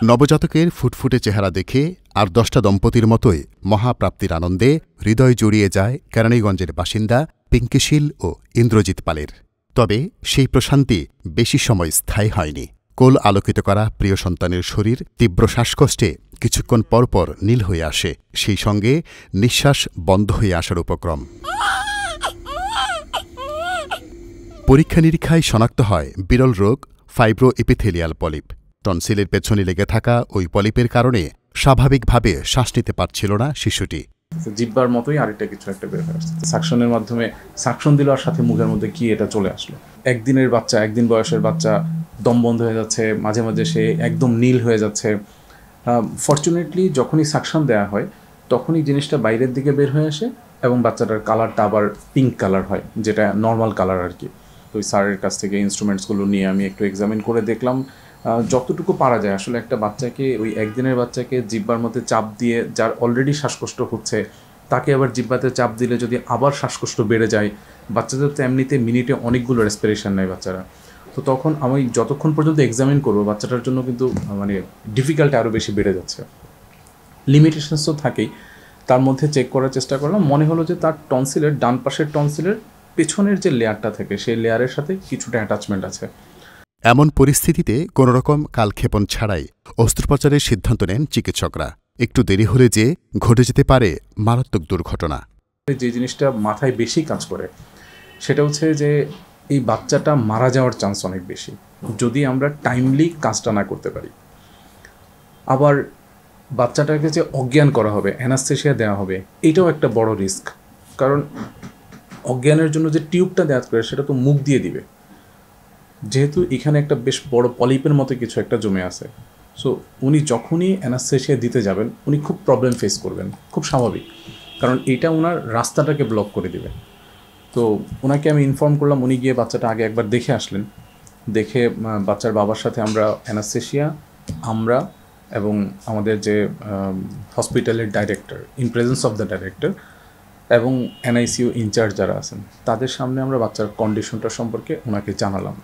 নবজাতকের ফুটফুটে চেহারা দেখে আর 10টা দম্পতির মতোই মহাপ্রাপ্তির আনন্দে হৃদয় জড়িয়ে যায় কেরানীগঞ্জের বাসিন্দা পিঙ্কিশীল ও ইন্দ্রজিৎ পালের। তবে সেই প্রশান্তি বেশি সময় স্থায়ী হয়নি। কোল আলোকিত করা প্রিয় সন্তানের শরীর তীব্র শ্বাসকষ্টে কিছুক্ষণ পরপর নীল হয়ে আসে, সেই সঙ্গে নিঃশ্বাস বন্ধ হয়ে আসার উপক্রম। পরীক্ষা নিরীক্ষায় শনাক্ত হয় বিরল রোগ ফাইব্রোএপিথেলিয়াল পলিপ। টনসিলের পেছনে লেগে থাকা ওই পলিপের কারণে স্বাভাবিকভাবে শ্বাস নিতে পারছিল না শিশুটি। জিব্বার মতোই আরেকটা কিছু একটা বের হয়ে আসছে। সাকশনের মাধ্যমে সাকশন দিল আর সাথে মুখের মধ্যে কি এটা চলে আসলো। একদিনের বাচ্চা, একদিন বয়সের বাচ্চা দম বন্ধ হয়ে যাচ্ছে, মাঝে মাঝে সে একদম নীল হয়ে যাচ্ছে। ফরচুনেটলি যখনই সাকশন দেওয়া হয় তখনই জিনিসটা বাইরের দিকে বের হয়ে আসে এবং বাচ্চাটার কালারটা আবার পিঙ্ক কালার হয়, যেটা নর্মাল কালার আর কি। তো ওই স্যারের কাছ থেকে ইনস্ট্রুমেন্টসগুলো নিয়ে আমি একটু এক্সামিন করে দেখলাম যতটুকু পারা যায় আসলে একটা বাচ্চাকে, ওই একদিনের বাচ্চাকে জিব্বার মধ্যে চাপ দিয়ে, যার অলরেডি শ্বাসকষ্ট হচ্ছে তাকে আবার জিব্বাতে চাপ দিলে যদি আবার শ্বাসকষ্ট বেড়ে যায়, বাচ্চাদের তো এমনিতে মিনিটে অনেকগুলো রেসপিরেশন নেয় বাচ্চারা। তো তখন আমি যতক্ষণ পর্যন্ত এক্সামিন করবো বাচ্চাটার জন্য কিন্তু মানে ডিফিকাল্ট আরও বেশি বেড়ে যাচ্ছে। লিমিটেশনস তো থাকেই, তার মধ্যে চেক করার চেষ্টা করলাম, মনে হলো যে তার টনসিলের ডান পাশের টনসিলের পেছনের যে লেয়ারটা থাকে সেই লেয়ারের সাথে কিছুটা অ্যাটাচমেন্ট আছে। এমন পরিস্থিতিতে কোনোরকম কালক্ষেপণ ছাড়াই অস্ত্রোপচারের সিদ্ধান্ত নেন চিকিৎসকরা। একটু দেরি হলে যে ঘটে যেতে পারে মারাত্মক দুর্ঘটনা। যে জিনিসটা মাথায় বেশি কাজ করে সেটা হচ্ছে যে এই বাচ্চাটা মারা যাওয়ার চান্স অনেক বেশি যদি আমরা টাইমলি কাজটা না করতে পারি। আবার বাচ্চাটাকে যে অজ্ঞান করা হবে, অ্যানাস্থেশিয়া দেওয়া হবে, এটাও একটা বড় রিস্ক। কারণ অজ্ঞানের জন্য যে টিউবটা দেওয়া করে সেটা তো মুখ দিয়ে দিবে, যেহেতু এখানে একটা বেশ বড় পলিপের মতো কিছু একটা জমে আছে। সো উনি যখনই অ্যানাস্থেশিয়া দিতে যাবেন উনি খুব প্রবলেম ফেস করবেন, খুব স্বাভাবিক, কারণ এটা ওনার রাস্তাটাকে ব্লক করে দিবে। তো ওনাকে আমি ইনফর্ম করলাম, উনি গিয়ে বাচ্চাটা আগে একবার দেখে আসলেন। দেখে বাচ্চার বাবার সাথে আমরা অ্যানাস্থেশিয়া, আমরা এবং আমাদের যে হসপিটালের director, in presence of the director এবং এনআইসিইউ ইনচার্জ যারা আছেন তাদের সামনে আমরা বাচ্চার কন্ডিশনটা সম্পর্কে ওনাকে জানালাম।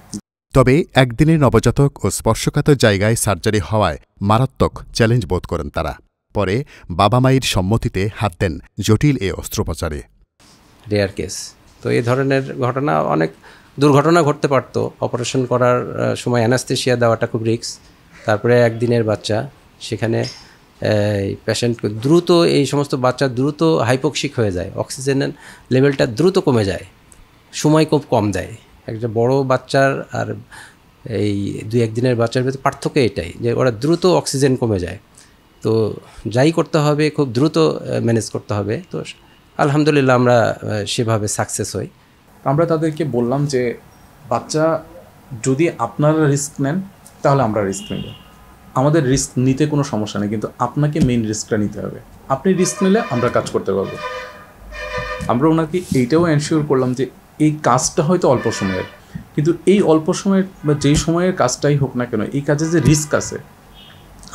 তবে একদিনের নবজাতক ও স্পর্শকাতর জায়গায় সার্জারি হওয়ায় মারাত্মক চ্যালেঞ্জ বোধ করেন তারা। পরে বাবা মায়ের সম্মতিতে হাত দেন জটিল এ অস্ত্রোপচারে। রেয়ার কেস, তো এই ধরনের ঘটনা, অনেক দুর্ঘটনা ঘটতে পারতো। অপারেশন করার সময় অ্যানাস্থেশিয়া দেওয়াটা খুব রিস্ক। তারপরে একদিনের বাচ্চা, সেখানে পেশেন্ট দ্রুত, এই সমস্ত বাচ্চা দ্রুত হাইপোক্সিক হয়ে যায়, অক্সিজেনের লেভেলটা দ্রুত কমে যায়, সময় খুব কম দেয়। একটা বড় বাচ্চার আর এই 2-1 দিনের বাচ্চার ভিতরে পার্থক্য এটাই যে ওরা দ্রুত অক্সিজেন কমে যায়। তো যাই করতে হবে খুব দ্রুত ম্যানেজ করতে হবে। তো আলহামদুলিল্লাহ আমরা সেভাবে সাকসেস হই। আমরা তাদেরকে বললাম যে বাচ্চা যদি আপনারা রিস্ক নেন তাহলে আমরা রিস্ক নেব, আমাদের রিস্ক নিতে কোনো সমস্যা নেই, কিন্তু আপনাকে মেইন রিস্কটা নিতে হবে। আপনি রিস্ক নিলে আমরা কাজ করতে পারবো। আমরা ওনাকে এইটাও এনশিওর করলাম যে এই কাজটা হয়তো অল্প সময়ের, কিন্তু এই অল্প সময়ের বা যেই সময়ের কাজটাই হোক না কেন, এই কাজে যে রিস্ক আছে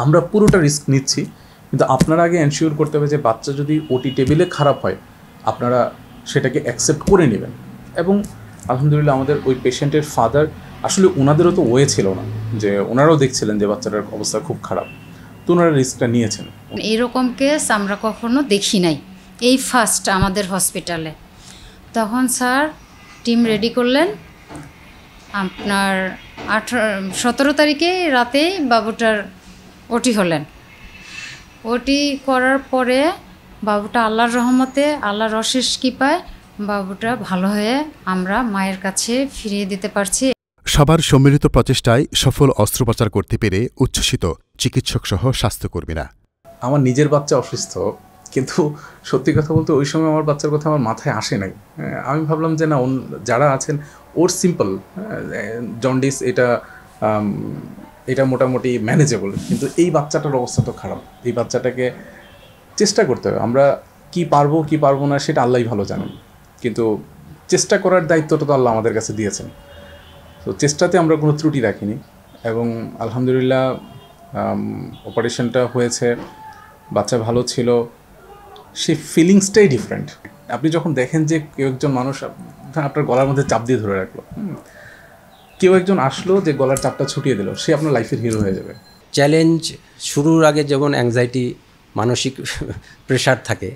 আমরা পুরোটা রিস্ক নিচ্ছি, কিন্তু আপনারা আগে এনশিওর করতে হবে যে বাচ্চা যদি ওটি টেবিলে খারাপ হয় আপনারা সেটাকে অ্যাকসেপ্ট করে নেবেন। এবং আলহামদুলিল্লাহ আমাদের ওই পেশেন্টের ফাদার, আসলে ওনাদেরও তো ওয়ে ছিল না, যে ওনারাও দেখছিলেন যে বাচ্চাটার অবস্থা খুব খারাপ, তো ওনারা রিস্কটা নিয়েছেন। এরকম কেস আমরা কখনো দেখি নাই, এই ফার্স্ট আমাদের হসপিটালে। তখন স্যার টিম রেডি করলেন, আপনার 17 তারিখে রাতে বাবুটার ওটি হলেন। ওটি করার পরে বাবুটা আল্লাহর রহমতে, আল্লাহর অশেষ কৃপায় বাবুটা ভালো হয়ে আমরা মায়ের কাছে ফিরিয়ে দিতে পারছি। সবার সম্মিলিত প্রচেষ্টায় সফল অস্ত্রোপচার করতে পেরে উচ্ছ্বসিত চিকিৎসকসহ স্বাস্থ্যকর্মীরা। আমার নিজের বাচ্চা অসুস্থ, কিন্তু সত্যি কথা বলতে ওই সময় আমার বাচ্চার কথা আমার মাথায় আসে নাই। আমি ভাবলাম যে না, যারা আছেন ওর সিম্পল জন্ডিস, এটা মোটামুটি ম্যানেজেবল, কিন্তু এই বাচ্চাটার অবস্থা তো খারাপ। এই বাচ্চাটাকে চেষ্টা করতে হবে, আমরা কি পারবো কি পারবো না সেটা আল্লাহই ভালো জানেন, কিন্তু চেষ্টা করার দায়িত্বটা তো আল্লাহ আমাদের কাছে দিয়েছেন। তো চেষ্টাতে আমরা কোনো ত্রুটি রাখিনি এবং আলহামদুলিল্লাহ অপারেশনটা হয়েছে, বাচ্চা ভালো ছিল, সেই ফিলিংসটাই ডিফারেন্ট। আপনি যখন দেখেন যে কেউ একজন মানুষ আপনার গলার মধ্যে চাপ দিয়ে ধরে রাখলো, কেউ একজন আসলো যে গলার চাপটা ছুটিয়ে দিল, সে আপনার লাইফের হিরো হয়ে যাবে। চ্যালেঞ্জ শুরুর আগে যেমন অ্যাংজাইটি, মানসিক প্রেশার থাকে,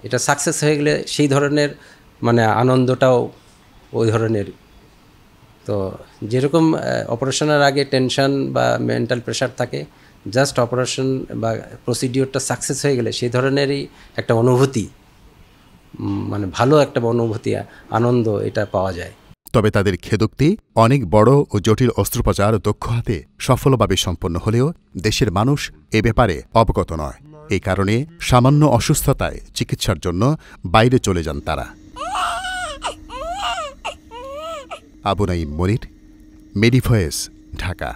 এটা সাকসেস হয়ে গেলে সেই ধরনের মানে আনন্দটাও ওই ধরনের। তো যেরকম অপারেশনের আগে টেনশন বা মেন্টাল প্রেশার থাকে, জাস্ট অপারেশন বা প্রসিডিওরটা সাকসেস হয়ে গেলে সেই ধরনেরই একটা অনুভূতি, মানে ভালো একটা অনুভূতি, আনন্দ এটা পাওয়া যায়। তবে তাদের খেদোক্তি অনেক বড় ও জটিল অস্ত্রোপচার দক্ষ হাতে সফলভাবে সম্পন্ন হলেও দেশের মানুষ এ ব্যাপারে অবগত নয়। এই কারণে সামান্য অসুস্থতায় চিকিৎসার জন্য বাইরে চলে যান তারা। আবু নাঈম মনির, মেডিভয়েস, ঢাকা।